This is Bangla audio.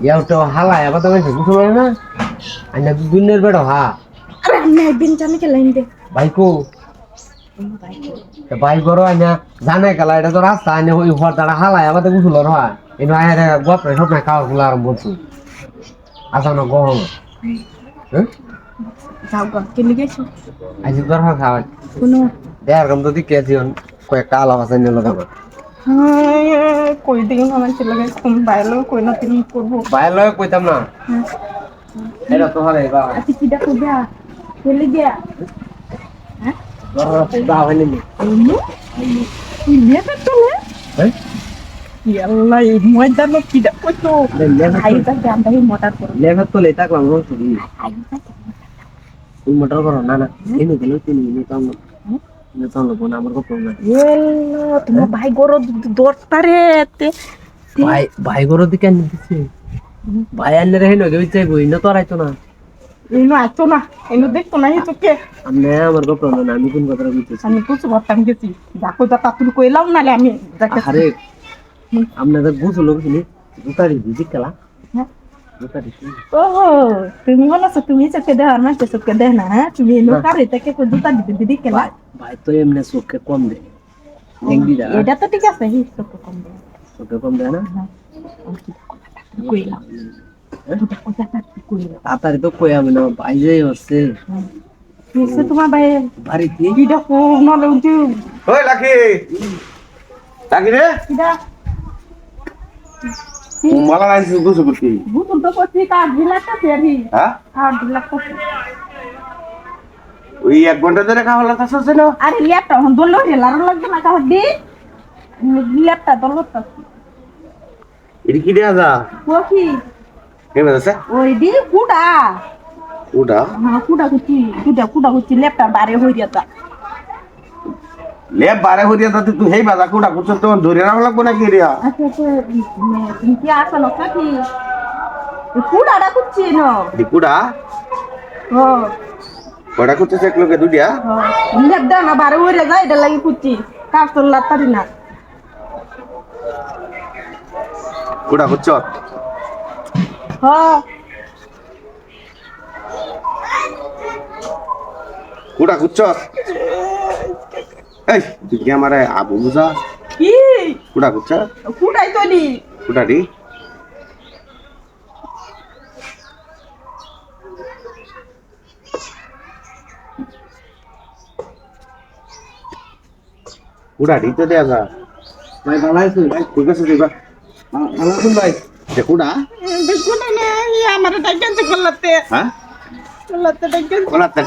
ইয়াও তো হালা এবার তো কিছু বলে না আইনা দুনিয়ার বেড়া হা আরে আমি বিন জানি কে লাইন দে বাইকো তো বাইক করো আইনা জানে গেলা এটা তো রাস্তা আইনা ওই হর দাঁড়া হালা এবার তো কিছু লড় হয় এনো আইনা গপরে সব না খাওয়া গুলা আরম্ভ করছি আসা না গহম হ্যাঁ যাও গা কিনে গেছো আইজি দরকার খাওয়া কোনো দেয়ার কম তো দিকে দিও কয়েকটা আলাপ আছে নিল দাও কই দিন আমার ছেলে গাছ কোন বাইলো কই না তুমি করবো বাইর লয় কইতাম না এটা তো হলে বা আচ্ছা কি দেখো গা চলে গিয়া হ্যাঁ দরকার দা হয়নি কি লেবে চলে হ্যাঁ ইয়াল্লা এই ময়দান কি দেখো তো আইতা জানতা হি মোটর করো লেখা তো লেতা কম হচ্ছে আইতা তুই মোটর করো না না এনে গেল তিনি নে তো নে তো লোক আমার কো প্রবলেম এলো তোমার ভাই গরো দরতারে তে ভাই গরো দিকে আনি দিছে ভাই আনলে রে হেন গই চাই বই না তো রাইতো না এনো আইতো না এনো দেখতো না হি তোকে আমনে আমার কো প্রবলেম আমি কোন কথা বলতেছি আমি কিছু বলতাম গেছি যাকো যা তুই কইলাম নালে আমি যাকে আরে আপনাদের বুঝো লোক শুনি দুটারি দিজি খেলা হ্যাঁ দুটারি ও তুমি মনে আছো তুমি চোখে দেহ আর মাঝে চোখে দেহ না হ্যাঁ তুমি এনো কারে তাকে কই দুটা দিতে দিদি কেলা ভাই তো এমনি চোখে কম দে দেখবি দা এটা তো ঠিক আছে হি চোখে কম দেয় চোখে কম দেয় না কইলাম কথা কইলাম তাড়াতাড়ি তো কই আমি না ভাই যাই হচ্ছে নিশ্চয় তোমার ভাই বাড়িতে কিটা কোন নলে উঠি ওই লাকি লাকি রে কিটা মালা লাইছি গুছু গুছি বুতুল তো করছি কাজ দিলাটা ফেরি হ্যাঁ কাজ দিলাটা ওই 1 ঘন্টা ধরে খাওয়া লাগতাছ না আরে ল্যাপটা হন দল হেলার লাগবে না কাজ দি ল্যাপটা দলটা এডি কি দেয়া যা কোকি কেমন আছে ওই দি কুডা ওটা হ্যাঁ কুডা কুচি ল্যাপটা বারে হই দিতা লেপ বারে হরিয়া তাতে তুই হেই বাজা কোটা কুছ তো ধরে রাখা লাগবো না কি রিয়া আচ্ছা তো তুমি কি আসা নকা কি কুডাটা কুচি ন দি কুড়া ও বড়া কুছ এক লোকে দুডিয়া ল্যাপটা না বারে হই যায় এটা লাগি কুচি কাজ তো লাতারি না কুড়া কুছ হ্যাঁ কুড়া কুছ এই তুই কি আমারে আবু বুঝা কি কুড়া কুছ কুডাই তো দি কুড়া দি কুড়া দি তো দেয়া যা ভাই ভালো আছো ভাই কই গেছে দিবা ভালো আছেন ভাই যে কুড়া দেখুন না আমার ডাইকেন করলাতে হ্যাঁ করলাতে ডাইকেন কোলাতে